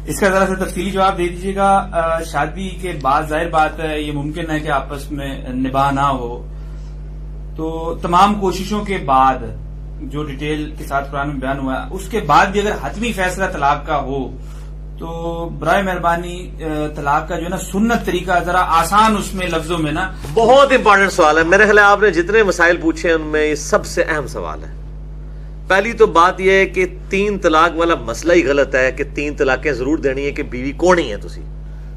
اس کا ذرا سا تفصیلی جواب دے دیجیے گا. شادی کے بعد ظاہر بات ہے یہ ممکن ہے کہ آپس میں نباہ نہ ہو، تو تمام کوششوں کے بعد جو ڈیٹیل کے ساتھ قرآن میں بیان ہوا ہے اس کے بعد بھی اگر حتمی فیصلہ طلاق کا ہو تو برائے مہربانی طلاق کا جو ہے نا سنت طریقہ ذرا آسان اس میں لفظوں میں نا. بہت امپورٹنٹ سوال ہے. میرے خیال ہے آپ نے جتنے مسائل پوچھے ان میں یہ سب سے اہم سوال ہے. پہلی تو بات یہ ہے کہ 3 طلاق والا مسئلہ ہی غلط ہے کہ 3 طلاقیں ضرور دینی ہے کہ بیوی کون ہی ہے تسی.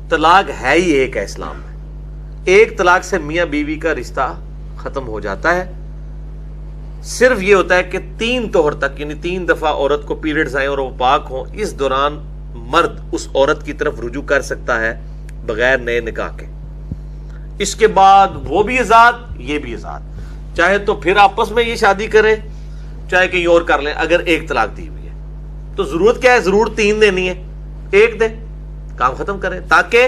طلاق ہے ہی ایک ہے اسلام میں. ایک طلاق سے میاں بیوی کا رشتہ ختم ہو جاتا ہے. صرف یہ ہوتا ہے کہ 3 طہر تک یعنی 3 دفعہ عورت کو پیریڈز آئیں اور وہ پاک ہوں، اس دوران مرد اس عورت کی طرف رجوع کر سکتا ہے بغیر نئے نکاح کے. اس کے بعد وہ بھی آزاد یہ بھی آزاد. چاہے تو پھر آپس میں یہ شادی کرے چاہے کہیں اور کر لیں. اگر ایک طلاق دی ہوئی ہے تو ضرورت کیا ہے؟ ضرور 3 دینی ہے. ایک دے کام ختم کریں تاکہ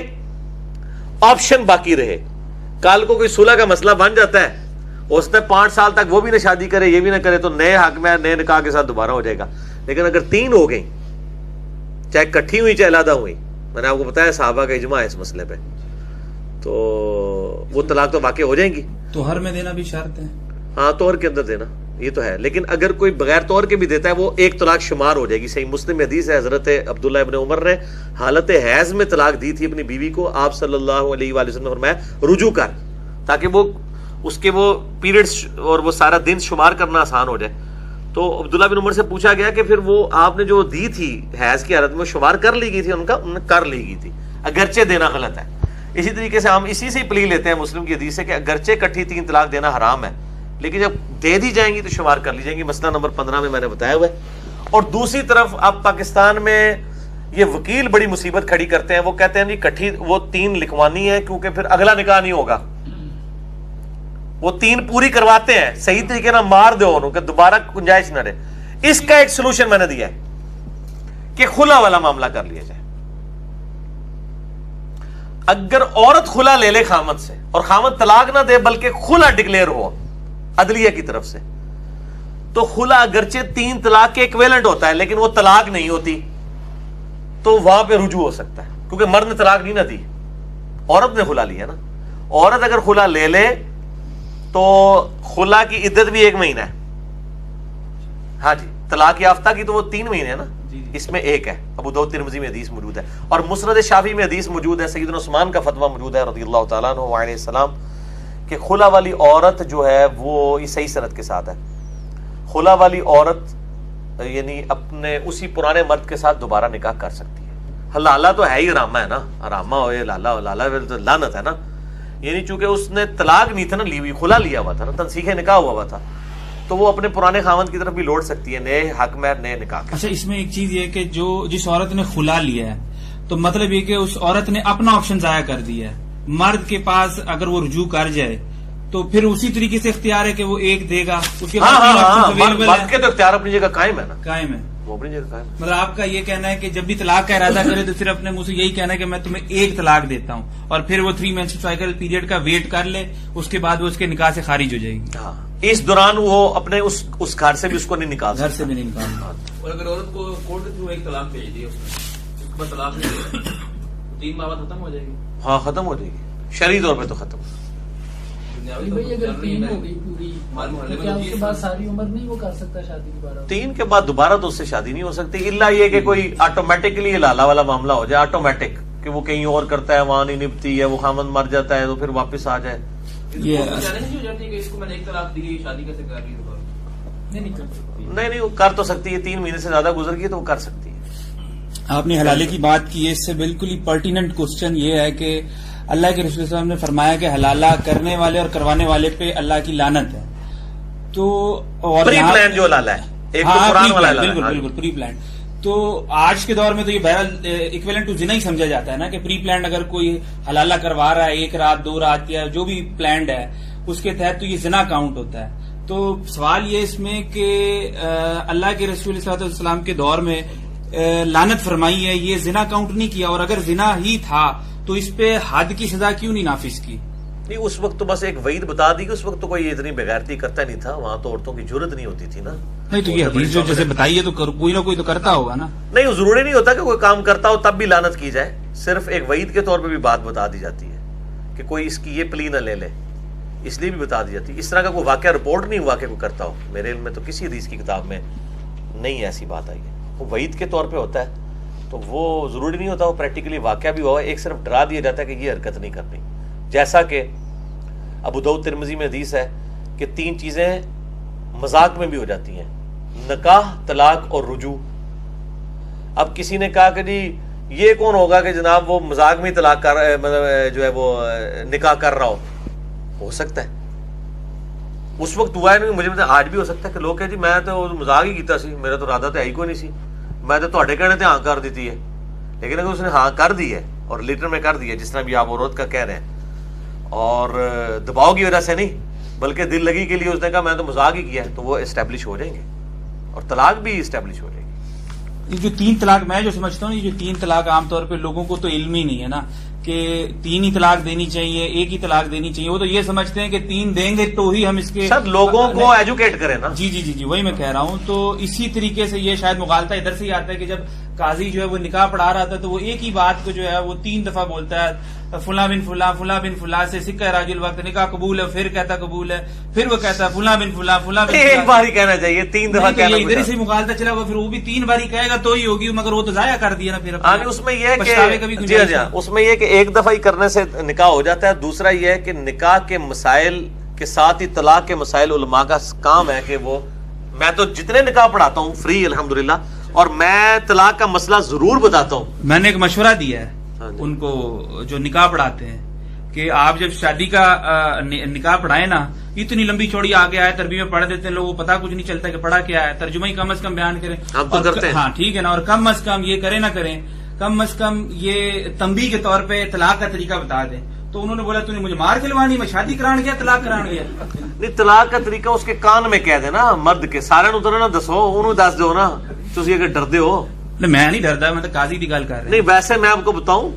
آپشن باقی رہے. کل کو کوئی صلح کا مسئلہ بن جاتا ہے، اس نے 5 سال تک وہ بھی نہ شادی کرے یہ بھی نہ کرے تو نئے حق میں نئے نکاح کے ساتھ دوبارہ ہو جائے گا. لیکن اگر 3 ہو گئی چاہے کٹھی ہوئی چاہے علیحدہ ہوئی، میں نے آپ کو بتایا صحابہ کا اجماع ہے اس مسئلے پہ، تو وہ طلاق تو واقع ہو جائیں گی. توہر میں دینا بھی شرط ہے. ہاں توہر کے اندر دینا یہ تو ہے، لیکن اگر کوئی بغیر توہر کے بھی دیتا ہے وہ ایک طلاق شمار ہو جائے گی. صحیح مسلم حدیث ہے، حضرت عبداللہ ابن عمر نے حالت حیض میں طلاق دی تھی اپنی بیوی کو. آپ صلی اللہ علیہ وآلہ وسلم نے فرمایا رجوع کر، تاکہ وہ اس کے وہ پیریڈز اور وہ سارا دن شمار کرنا آسان ہو جائے. تو عبداللہ بن عمر سے پوچھا گیا کہ پھر وہ آپ نے جو دی تھی حیض کی حالت میں شمار کر لی گئی تھی؟ انہوں نے کر لی گئی تھی، اگرچہ دینا غلط ہے. اسی طریقے سے ہم اسی سے پلی لیتے ہیں مسلم کی حدیث سے کہ اگرچہ کٹھی 3 طلاق دینا حرام ہے لیکن جب دے دی جائیں گی تو شمار کر لی جائیں گی. مسئلہ نمبر 15 میں نے بتایا ہوا ہے. اور دوسری طرف اب پاکستان میں یہ وکیل بڑی مصیبت کھڑی کرتے ہیں. وہ کہتے ہیں جی کٹھی وہ 3 لکھوانی ہے کیونکہ پھر اگلا نکاح نہیں ہوگا. وہ 3 پوری کرواتے ہیں صحیح طریقے نہ مار دو انہوں کہ دوبارہ گنجائش نہ رہے. اس کا ایک سلوشن میں نے دیا ہے کہ خلا والا معاملہ کر لیا جائے. اگر عورت خلا لے لے خامد سے اور خامد طلاق نہ دے بلکہ خلا ڈکلیئر ہو عدلیہ کی طرف سے، تو خلا اگرچہ 3 طلاق کے ایکویلنٹ ہوتا ہے لیکن وہ طلاق نہیں ہوتی، تو وہاں پہ رجوع ہو سکتا ہے کیونکہ مرد نے طلاق نہیں نہ دی، عورت نے خلا لیا نا. عورت اگر خلا لے لے تو خلا کی عدت بھی 1 مہینہ ہے. ہاں جی، طلاق یافتہ کی تو وہ 3 مہینے ہے نا، اس میں 1 ہے. ابو داؤد ترمذی میں حدیث موجود ہے اور مسند شافعی میں حدیث موجود ہے. سیدنا عثمان کا فتویٰ موجود ہے رضی اللہ تعالیٰ عنہ علیہ السلام کہ خلا والی عورت جو ہے وہ یہ صحیح سند کے ساتھ ہے. خلا والی عورت یعنی اپنے اسی پرانے مرد کے ساتھ دوبارہ نکاح کر سکتی ہے. حلالہ تو ہے ہی حرامہ ہے نا، حرامہ ہوئے لالا لالا تو لعنت ہے نا. یعنی چونکہ اس نے طلاق نہیں تھا نا لی ہوئی، خلا لیا ہوا تھا نا، تنسیخ نکاح ہوا تھا، تو وہ اپنے پرانے خاوند کی طرف بھی لوٹ سکتی ہے نئے حق میں نئے نکاح. اچھا، اس میں ایک چیز یہ کہ جو جس عورت نے خلا لیا ہے تو مطلب یہ کہ اس عورت نے اپنا آپشن ضائع کر دیا ہے. مرد کے پاس اگر وہ رجوع کر جائے تو پھر اسی طریقے سے اختیار ہے کہ وہ 1 دے گا. اس کے بعد مرد کے تو اختیار اپنی جگہ قائم ہے نا، قائم ہے وہ اپنی جگہ قائم. مطلب آپ کا یہ کہنا ہے کہ جب بھی طلاق کا ارادہ کرے تو صرف اپنے منہ سے یہی کہنا ہے کہ میں تمہیں 1 طلاق دیتا ہوں اور پھر وہ 3 مینسٹرل سائیکل پیریڈ کا ویٹ کر لے، اس کے بعد وہ اس کے نکاح سے خارج ہو جائے گی. ہاں، اس دوران وہ اپنے اس گھر سے بھی اس کو نہیں نکال گھر سے بھی نہیں نکالنا. اور اگر عورت کو کورٹ کے تھرو 1 طلاق بھیج دی اس کے بعد طلاق نہیں دے 3 ماہ بعد ختم ہو جائے گی. ہاں ختم ہو جائے گی، شرعی طور پہ تو ختم. اگر 3 ہو گئی پوری کیا اس کے بعد ساری عمر نہیں وہ کر سکتا شادی دوبارہ؟ 3 کے بعد دوبارہ تو اس سے شادی نہیں ہو سکتی، الا یہ کہ کوئی آٹومیٹکلی لالا والا معاملہ ہو جائے، آٹومیٹک کہ وہ کہیں اور کرتا ہے وہاں نہیں نبھتی ہے، وہ خامد مر جاتا ہے تو پھر واپس آ جائے. یہ چیلنج ہو جاتی ہے کہ اس کو میں نے 1 طلاق دی شادی کیسے کر لی دوبارہ؟ نہیں کر سکتی. نہیں وہ کر تو سکتی ہے، 3 مہینے سے زیادہ گزر گئی تو وہ کر سکتی ہے. آپ نے حلالے کی بات کی ہے، اس سے بالکل ہی پرٹیننٹ کوسچن یہ ہے کہ اللہ کے رسول صلی اللہ علیہ وسلم نے فرمایا کہ حلالہ کرنے والے اور کروانے والے پہ اللہ کی لعنت ہے. تو پری پلان جو حلالہ ہے، ایک تو قرآن والا حلالہ ہے. بالکل بالکل پری پلان. تو آج کے دور میں تو یہ بہرحال ایکویلنٹ ٹو زنا ہی سمجھا جاتا ہے نا کہ پری پلانڈ اگر کوئی حلالہ کروا رہا ہے 1 رات 2 رات یا جو بھی پلانڈ ہے اس کے تحت تو یہ زنا کاؤنٹ ہوتا ہے. تو سوال یہ اس میں کہ اللہ کے رسول صلی اللہ علیہ وسلم کے دور میں لعنت فرمائی ہے، یہ زنا کاؤنٹ نہیں کیا، اور اگر زنا ہی تھا تو اس پہ حد کی سزا کیوں نہیں نافذ کی؟ نہیں اس وقت تو بس ایک وعید بتا دی کہ اس وقت تو کوئی اتنی بغیرتی کرتا نہیں تھا، وہاں تو عورتوں کی جرت نہیں ہوتی تھی نا. نہیں تو یہ حدیث جو جیسے بتائیے تو کوئی نہ کوئی تو کرتا ہوگا نا. نہیں ضروری نہیں ہوتا کہ کوئی کام کرتا ہو تب بھی لعنت کی جائے، صرف ایک وعید کے طور پہ بھی بات بتا دی جاتی ہے کہ کوئی اس کی یہ پلی نہ لے لے، اس لیے بھی بتا دی جاتی ہے. اس طرح کا کوئی واقعہ رپورٹ نہیں ہوا کہ کوئی کرتا ہو، میرے علم میں تو کسی حدیث کی کتاب میں نہیں ایسی بات آئی ہے. وہ وعید کے طور پہ ہوتا ہے تو وہ ضروری نہیں ہوتا وہ پریکٹیکلی واقعہ بھی ہوا. ایک صرف ڈرا دیا جاتا ہے کہ یہ حرکت نہیں کرنی. جیسا کہ ابو داؤد ترمذی میں حدیث ہے کہ 3 چیزیں مذاق میں بھی ہو جاتی ہیں، نکاح، طلاق اور رجوع. اب کسی نے کہا کہ جی یہ کون ہوگا کہ جناب وہ مذاق میں طلاق کر مطلب جو ہے وہ نکاح کر رہا ہو سکتا ہے اس وقت ہوا ہے. نہیں مجھے آج بھی ہو سکتا ہے کہ لوگ کہ جی میں تو مذاق ہی کیتا سی، میرا تو ارادہ تو ہے ہی کوئی نہیں سی، میں تو تہاڈے کہنے تے ہاں کر دیتی ہے. لیکن اگر اس نے ہاں کر دی ہے اور لیٹر میں کر دی ہے جس طرح بھی آپ عورت کا کہہ رہے ہیں اور دباؤ کی وجہ سے نہیں بلکہ دل لگی کے لیے اس نے کہا میں تو مذاق ہی کیا ہے، تو وہ اسٹیبلش ہو جائیں گے اور طلاق بھی اسٹیبلش ہو جائے گی. یہ جو 3 طلاق میں جو سمجھتا ہوں، یہ جو 3 طلاق عام طور پہ لوگوں کو تو علم ہی نہیں ہے نا کہ 3 ہی طلاق دینی چاہیے، 1 ہی طلاق دینی چاہیے. وہ تو یہ سمجھتے ہیں کہ 3 دیں گے تو ہی ہم اس کے سب لوگوں کو ایجوکیٹ کریں نا. جی وہی میں کہہ رہا ہوں. تو اسی طریقے سے یہ شاید مغالطہ ادھر سے ہی آتا ہے کہ جب قاضی جو ہے وہ نکاح پڑھا رہا تھا تو وہ ایک ہی بات کو جو ہے وہ 3 دفعہ بولتا ہے، فلاں بن فلاں، فلاں بن فلاں سے سکہ راج الوقت نکاح قبول ہے، پھر کہتا قبول ہے، پھر وہ کہتا ہے فلاں بن فلاں، فلاں بن ایک بار ہی کہنا چاہیے، 3 دفعہ کہنا. ادھر ہی سے مغالطہ چلا ہوا، پھر وہ بھی 3 بار ہی کہے گا تو ہی ہوگی، مگر وہ تو ضائع کر دیا نا پھر. اس میں یہ کہ جی اس میں یہ کہ ایک دفعہ ہی کرنے سے نکاح ہو جاتا ہے. دوسرا یہ ہے کہ نکاح کے مسائل کے ساتھ ہی طلاق کے مسائل علماء کا کام ہے کہ وہ، میں تو جتنے نکاح پڑھاتا ہوں فری الحمدللہ، اور میں طلاق کا مسئلہ ضرور بتاتا ہوں. میں نے ایک مشورہ دیا ہے ان کو جو نکاح پڑھاتے ہیں کہ آپ جب شادی کا نکاح پڑھائیں نا، اتنی لمبی چوڑی آگے آئے تربیت میں پڑھ دیتے ہیں لوگ، پتا کچھ نہیں چلتا کہ پڑھا کیا ہے، ترجمہ ہی کم از کم بیان کریں. ہم تو کرتے ہیں. ہاں ٹھیک ہے نا. اور کم از کم یہ کریں نہ کریں، کم از کم یہ تنبیہ کے طور پہ طلاق کا طریقہ بتا دیں. تو انہوں نے بولا تو نے مجھے مار کھلوانی، میں شادی کران گیا طلاق کران گیا. نہیں طلاق کا طریقہ اس کے کان میں کہہ دے نا مرد کے، سارے نوں تو نہ دسو، انہوں دس دو نا. تسی اگر ڈردے ہو. نہیں میں نہیں ڈردا، میں تو قاضی کی گل کر رہا. نہیں ویسے میں آپ کو بتاؤں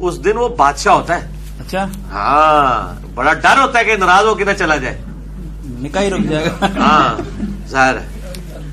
اس دن وہ بادشاہ ہوتا ہے. اچھا ہاں بڑا ڈر ہوتا ہے کہ ناراض ہو کے نہ چلا جائے، نکاح ہی رک جائے گا. ہاں ظاہر ہے.